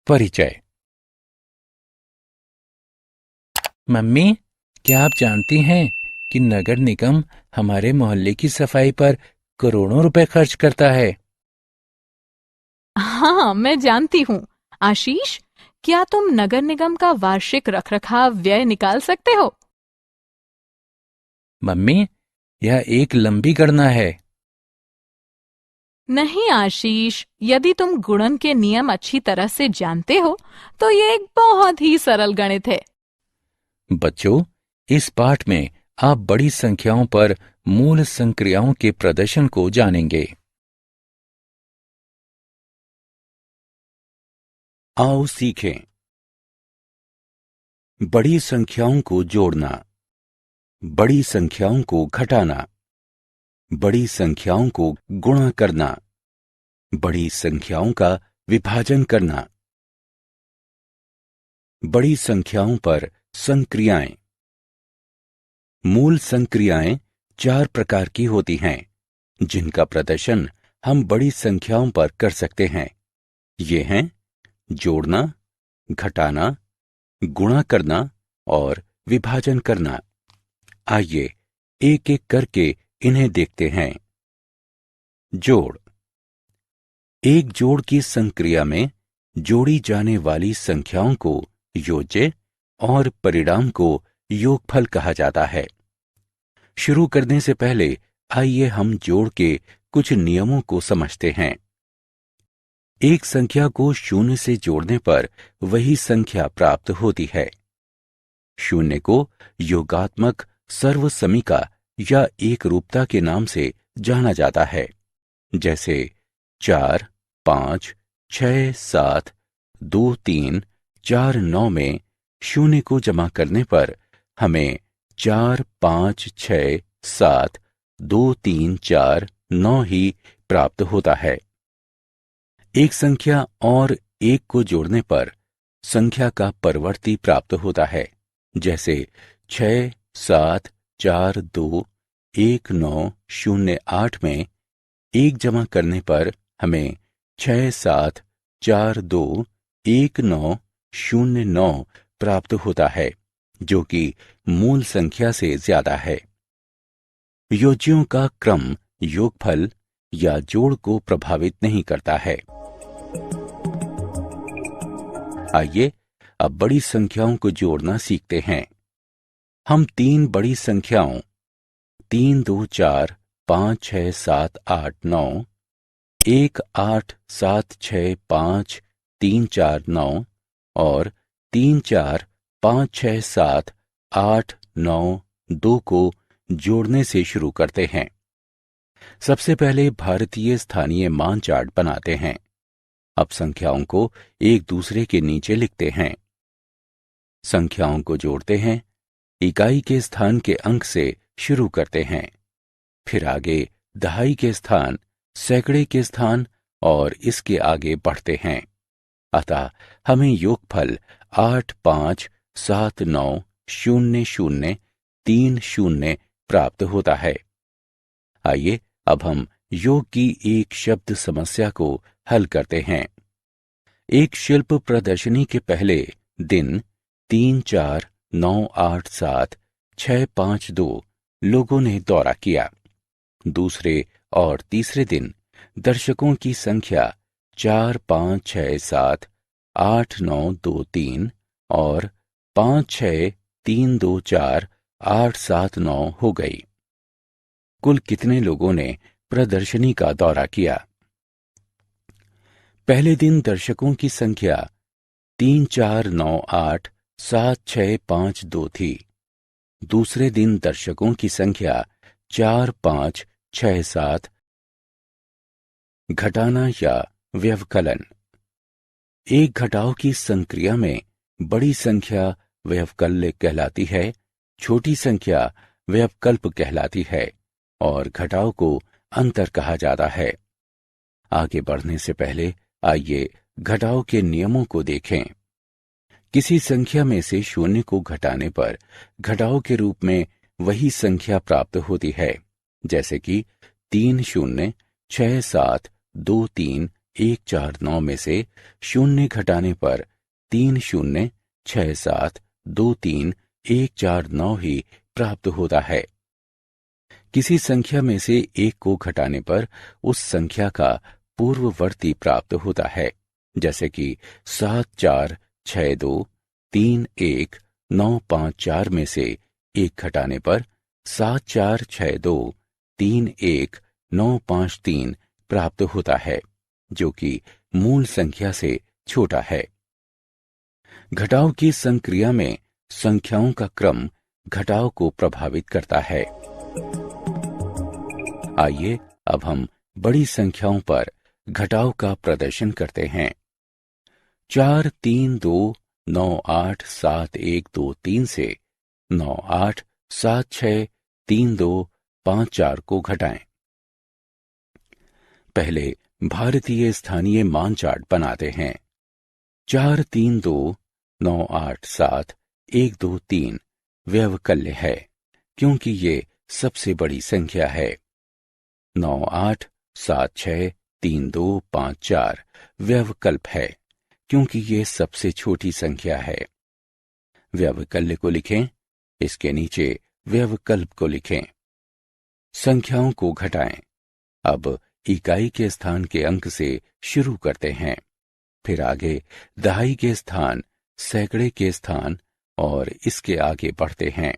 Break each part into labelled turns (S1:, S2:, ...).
S1: परिचय। मम्मी, क्या आप जानती हैं कि नगर निगम हमारे मोहल्ले की सफाई पर करोड़ों रुपए खर्च करता है।
S2: हाँ, मैं जानती हूँ। आशीष, क्या तुम नगर निगम का वार्षिक रखरखाव व्यय निकाल सकते हो?
S1: मम्मी, यह एक लंबी गणना है।
S2: नहीं आशीष, यदि तुम गुणन के नियम अच्छी तरह से जानते हो, तो ये एक बहुत ही सरल गणित है।
S1: बच्चों, इस पाठ में आप बड़ी संख्याओं पर मूल संक्रियाओं के प्रदर्शन को जानेंगे। आओ सीखें। बड़ी संख्याओं को जोड़ना, बड़ी संख्याओं को घटाना, बड़ी संख्याओं को गुणा करना, बड़ी संख्याओं का विभाजन करना। बड़ी संख्याओं पर संक्रियाएं। मूल संक्रियाएं 4 प्रकार की होती हैं, जिनका प्रदर्शन हम बड़ी संख्याओं पर कर सकते हैं। ये हैं जोड़ना, घटाना, गुणा करना और विभाजन करना। आइए एक एक करके इन्हें देखते हैं। जोड़। एक जोड़ की संक्रिया में जोड़ी जाने वाली संख्याओं को योज्य और परिणाम को योगफल कहा जाता है। शुरू करने से पहले आइए हम जोड़ के कुछ नियमों को समझते हैं। एक संख्या को शून्य से जोड़ने पर वही संख्या प्राप्त होती है। शून्य को योगात्मक सर्वसमीका या एक रूपता के नाम से जाना जाता है, जैसे 4, 5, 6, 7, 2, 3, 4, 9 में शून्य को जमा करने पर हमें 4, 5, 6, 7, 2, 3, 4, 9 ही प्राप्त होता है। एक संख्या और एक को जोड़ने पर संख्या का परवर्ती प्राप्त होता है, जैसे 6, 7, 4, 2, 1, 9, 0, 8 में एक जमा करने पर हमें 6, 7, 4, 2, 1, 9, 0, 9 प्राप्त होता है, जो कि मूल संख्या से ज्यादा है। योज्यों का क्रम योगफल या जोड़ को प्रभावित नहीं करता है। आइए अब बड़ी संख्याओं को जोड़ना सीखते हैं। हम 3 बड़ी संख्याओं 3, 2, 4, 5, 6, 7, 8, 9, 1, 8, 7, 6, 5, 3, 4, 9 और 3, 4, 5, 6, 7, 8, 9, 2 को जोड़ने से शुरू करते हैं। सबसे पहले भारतीय स्थानीय मान चार्ट बनाते हैं। अब संख्याओं को एक दूसरे के नीचे लिखते हैं। संख्याओं को जोड़ते हैं, इकाई के स्थान के अंक से शुरू करते हैं, फिर आगे दहाई के स्थान, सैकड़े के स्थान और इसके आगे बढ़ते हैं। अतः हमें योगफल 8, 5, 7, 9, 0, 0, 3, 0 प्राप्त होता है। आइए अब हम योग की एक शब्द समस्या को हल करते हैं। एक शिल्प प्रदर्शनी के पहले दिन 3, 4, 9, 8, 7, 6, 5, 2 लोगों ने दौरा किया। दूसरे और तीसरे दिन दर्शकों की संख्या 4, 5, 6, 7, 8, 9, 2, 3 और 5, 6, 3, 2, 4, 8, 7, 9 हो गई। कुल कितने लोगों ने प्रदर्शनी का दौरा किया? पहले दिन दर्शकों की संख्या 3, 4, 9, 8, 7, 6, 5, 2 थी। दूसरे दिन दर्शकों की संख्या 4, 5, 6, 7। घटाना या व्यवकलन। एक घटाव की संक्रिया में बड़ी संख्या व्यवकल्य कहलाती है, छोटी संख्या व्यवकल्प कहलाती है और घटाव को अंतर कहा जाता है। आगे बढ़ने से पहले आइए घटाव के नियमों को देखें। किसी संख्या में से शून्य को घटाने पर घटाव के रूप में वही संख्या प्राप्त होती है, जैसे कि 3 शून्य 6 7 2 3 1 4 9 में से शून्य घटाने पर 3 शून्य 6 7 2 3 1 4 9 ही प्राप्त होता है। किसी संख्या में से एक को घटाने पर उस संख्या का पूर्ववर्ती प्राप्त होता है, जैसे कि 7 4 6 2 3 1 9 5 4 में से एक घटाने पर 7 4 6 2 3 1 9 5 3 प्राप्त होता है, जो कि मूल संख्या से छोटा है। घटाव की संक्रिया में संख्याओं का क्रम घटाव को प्रभावित करता है। आइए अब हम बड़ी संख्याओं पर घटाव का प्रदर्शन करते हैं। 4 3 2 9 8 7 1 2 3 से 9 8 7 6 3 2 5 4 को घटाएं। पहले भारतीय स्थानीय मान चार्ट बनाते हैं। 4 3 2 9 8 7 1 2 3 व्यवकल्य है, क्योंकि ये सबसे बड़ी संख्या है। 9 8 7 6 3 2 5 4 व्यवकल्प है, क्योंकि ये सबसे छोटी संख्या है। व्यवकल्य को लिखें, इसके नीचे व्यवकल्प को लिखें। संख्याओं को घटाएं। अब इकाई के स्थान के अंक से शुरू करते हैं, फिर आगे दहाई के स्थान, सैकड़े के स्थान और इसके आगे बढ़ते हैं।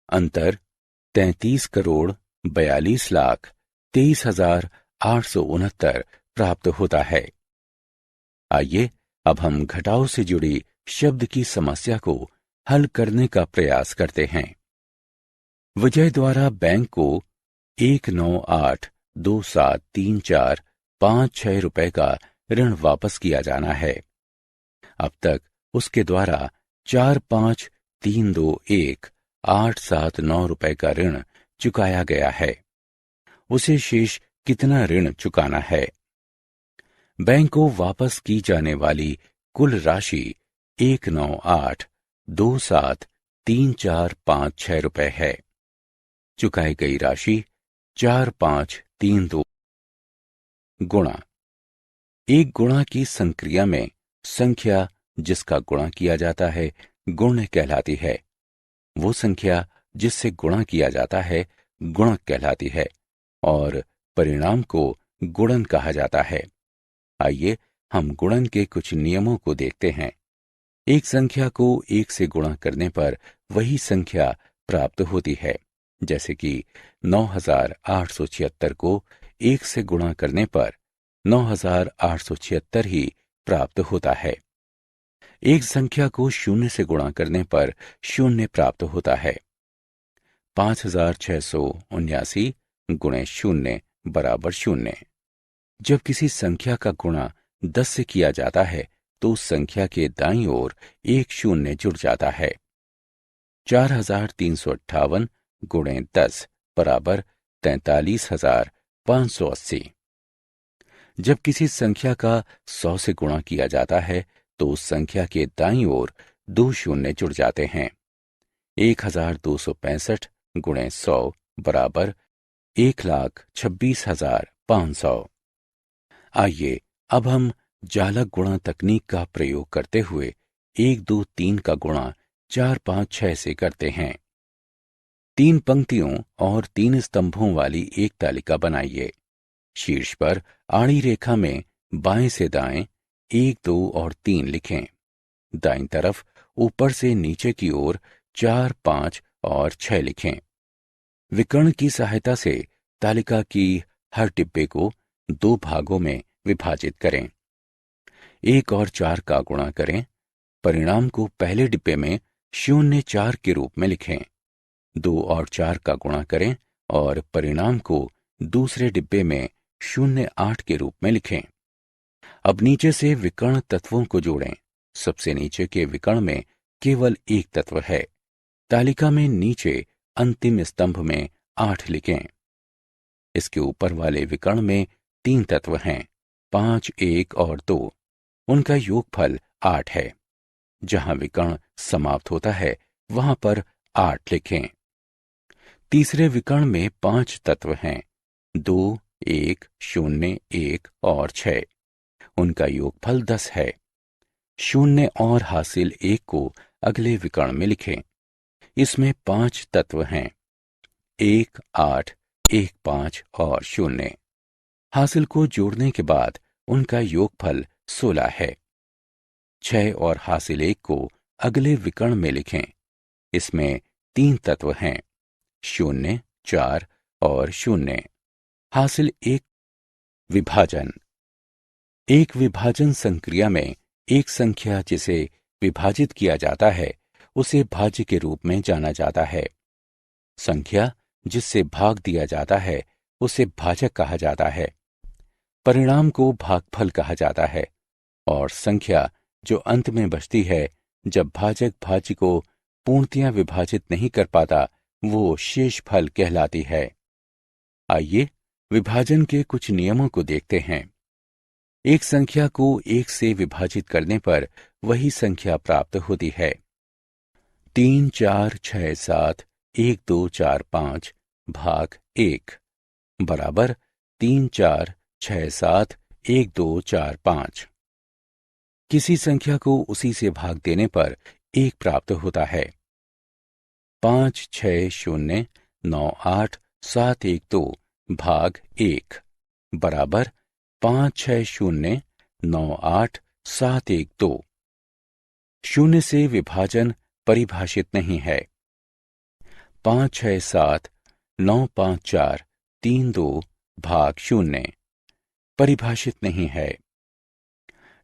S1: अंतर 33,42,23,869 प्राप्त होता है। आइए अब हम घटाव से जुड़ी शब्द की समस्या को हल करने का प्रयास करते हैं। विजय द्वारा बैंक को 198273456 रुपए का ऋण वापस किया जाना है। अब तक उसके द्वारा 45321,879 रुपए का ऋण चुकाया गया है। उसे शेष कितना ऋण चुकाना है? बैंक को वापस की जाने वाली कुल राशि 198273456 रुपए है। चुकाई गई राशि 4532 गुणा। एक गुणा की संक्रिया में संख्या जिसका गुणा किया जाता है गुण्य कहलाती है। वो संख्या जिससे गुणा किया जाता है गुणक कहलाती है और परिणाम को गुणन कहा जाता है। आइए हम गुणन के कुछ नियमों को देखते हैं। एक संख्या को एक से गुणा करने पर वही संख्या प्राप्त होती है, जैसे कि 9876 को एक से गुणा करने पर 9876 ही प्राप्त होता है। एक संख्या को शून्य से गुणा करने पर शून्य प्राप्त होता है। 5679 गुणे शून्य बराबर शून्य। जब किसी संख्या का गुणा 10 से किया जाता है तो उस संख्या के दाईं ओर एक शून्य जुड़ जाता है। 4358 गुणे 10 बराबर 43,580। जब किसी संख्या का 100 से गुणा किया जाता है तो उस संख्या के दाईं ओर दो शून्य जुड़ जाते हैं। 1265 गुणे 100 बराबर 1,26,500। आइए अब हम जालक गुणा तकनीक का प्रयोग करते हुए 1 2 3 का गुणा 4 5 6 से करते हैं। 3 पंक्तियों और 3 स्तंभों वाली एक तालिका बनाइए। शीर्ष पर आड़ी रेखा में बाएं से दाएं 1 2 और 3 लिखें। दाईं तरफ ऊपर से नीचे की ओर 4 5 और 6 लिखें। विकर्ण की सहायता से तालिका की हर डिब्बे को 2 भागों में विभाजित करें। 1 और 4 का गुणा करें। परिणाम को पहले डिब्बे में 0 4 के रूप में लिखें। 2 और 4 का गुणा करें और परिणाम को दूसरे डिब्बे में 0 8 के रूप में लिखें। अब नीचे से विकर्ण तत्वों को जोड़ें। सबसे नीचे के विकर्ण में केवल एक तत्व है। तालिका में नीचे अंतिम स्तंभ में 8 लिखें। इसके ऊपर वाले विकर्ण में 3 तत्व हैं, 5 1 और 2। उनका योगफल 8 है। जहां विकर्ण समाप्त होता है वहां पर 8 लिखें। तीसरे विकर्ण में 5 तत्व हैं, 2, 1, 0, 1 और 6। उनका योगफल 10 है। 0 और हासिल 1 को अगले विकर्ण में लिखें। इसमें 5 तत्व हैं, 1, 8, 1, 5 और 0। हासिल को जोड़ने के बाद उनका योगफल 16 है। 6 और हासिल 1 को अगले विकर्ण में लिखें। इसमें 3 तत्व हैं, 0, 4 और 0। हासिल 1। विभाजन। एक विभाजन संक्रिया में एक संख्या जिसे विभाजित किया जाता है उसे भाज्य के रूप में जाना जाता है। संख्या जिससे भाग दिया जाता है उसे भाजक कहा जाता है। परिणाम को भागफल कहा जाता है और संख्या जो अंत में बचती है जब भाजक भाज्य को पूर्णतया विभाजित नहीं कर पाता वो शेषफल कहलाती है। आइए विभाजन के कुछ नियमों को देखते हैं। एक संख्या को 1 से विभाजित करने पर वही संख्या प्राप्त होती है। 3, 4, 6, 7, 1, 2, 4, 5 भाग 1 बराबर 3, 4, 6, 7, 1, 2, 4, 5। किसी संख्या को उसी से भाग देने पर 1 प्राप्त होता है। 5, 6, 0, 9, 8, 7, 1, 2 भाग 1 बराबर 5, 6, 0, 9, 8, 7, 1, 2। 0 से विभाजन परिभाषित नहीं है। 5, 6, 7, 9, 5, 4, 3, 2 भाग 0 परिभाषित नहीं है।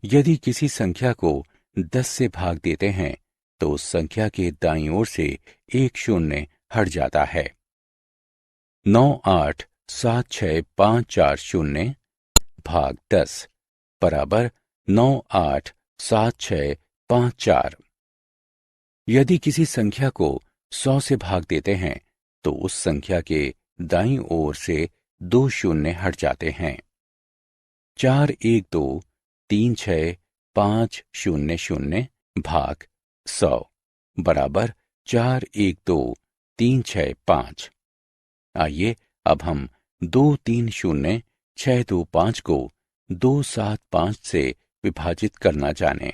S1: यदि किसी संख्या को 10 से भाग देते हैं तो उस संख्या के दाईं ओर से 1 0 हट जाता है। 9, 8, 7, 6, 5, 4, 0 भाग 10 बराबर 9, 8, 7, 6, 5, 4। यदि किसी संख्या को 100 से भाग देते हैं तो उस संख्या के दाईं ओर से 2 0 हट जाते हैं। 4, 1, 2, 3, 6, 5, 0, 0 भाग 100 बराबर 4, 1, 2, 3, 6, 5। आइए अब हम 2, 3, 0, 6, 2, 5 को 2, 7, 5 से विभाजित करना जानें।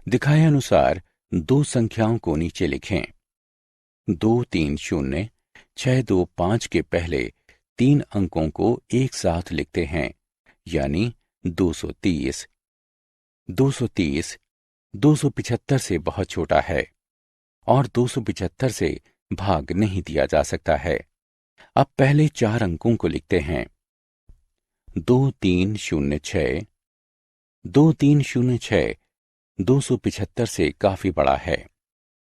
S1: दिखाए अनुसार दो संख्याओं को नीचे लिखें। 2, 3, 0, 6, 2, 5 के पहले 3 अंकों को एक साथ लिखते हैं, यानी 230। 230 275 से बहुत छोटा है और 275 से भाग नहीं दिया जा सकता है। अब पहले 4 अंकों को लिखते हैं। 2, 3, 0, 6। 2, 3, 0, 6 275 से काफी बड़ा है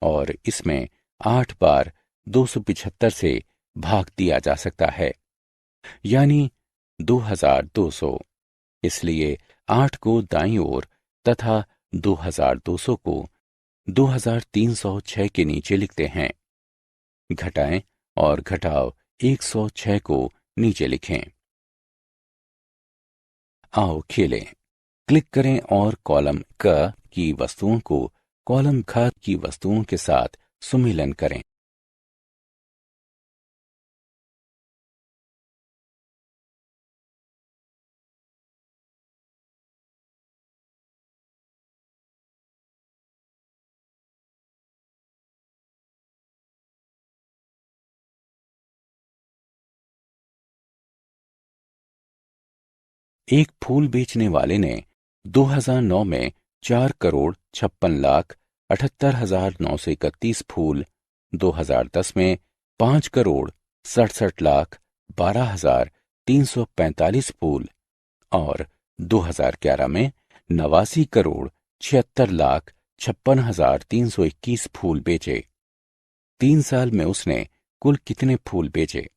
S1: और इसमें 8 बार 275 से भाग दिया जा सकता है, यानी 2200। इसलिए 8 को दाईं ओर तथा 2200 को 2306 के नीचे लिखते हैं। घटाएं और घटाव 106 को नीचे लिखें। आओ खेलें। क्लिक करें और कॉलम क की वस्तुओं को कॉलम ख की वस्तुओं के साथ सुमेलन करें। एक फूल बेचने वाले ने 2009 में 4,56,78,931 फूल, 2010 में 5,67,12,345 फूल और 2011 में 89,76,56,321 फूल बेचे। 3 साल में उसने कुल कितने फूल बेचे?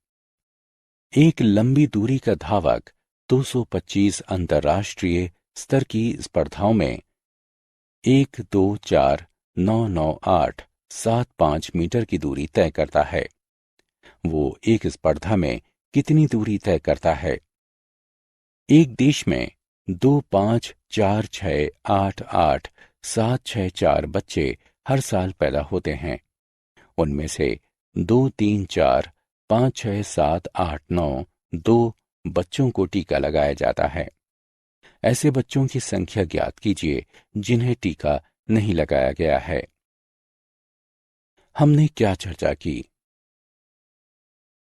S1: एक लंबी दूरी का धावक 225 अंतर्राष्ट्रीय स्तर की स्पर्धाओं में 1, 2, 4, 9, 9, 8, 7, 5 मीटर की दूरी तय करता है। वो एक स्पर्धा में कितनी दूरी तय करता है? एक देश में 2, 5, 4, 6, 8, 8, 764 बच्चे हर साल पैदा होते हैं। उनमें से 2, 3, 4, 5, 6, 7, 8, 9, 2 बच्चों को टीका लगाया जाता है। ऐसे बच्चों की संख्या ज्ञात कीजिए जिन्हें टीका नहीं लगाया गया है। हमने क्या चर्चा की?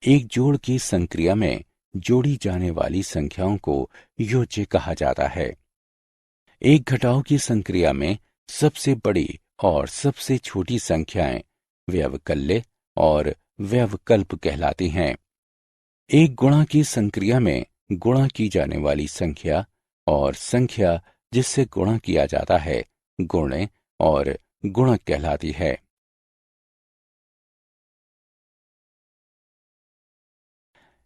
S1: एक जोड़ की संक्रिया में जोड़ी जाने वाली संख्याओं को योज्य कहा जाता है। एक घटाव की संक्रिया में सबसे बड़ी और सबसे छोटी संख्याएं व्यवकल्य और व्यवकल्प कहलाती हैं। एक गुणा की संक्रिया में गुणा की जाने वाली संख्या और संख्या जिससे गुणा किया जाता है गुण्य और गुणक कहलाती है।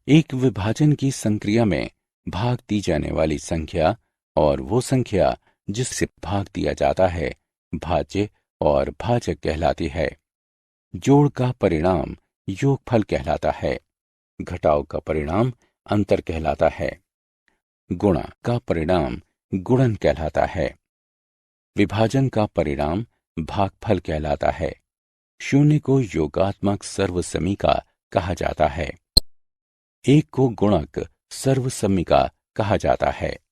S1: एक विभाजन की संक्रिया में भाग दी जाने वाली संख्या और वो संख्या जिससे भाग दिया जाता है भाज्य और भाजक कहलाती है। जोड़ का परिणाम योगफल कहलाता है। घटाव का परिणाम अंतर कहलाता है। गुणा का परिणाम गुणन कहलाता है। विभाजन का परिणाम भागफल कहलाता है। शून्य को योगात्मक सर्वसमीका कहा जाता है। एक को गुणक सर्वसम्मिका कहा जाता है।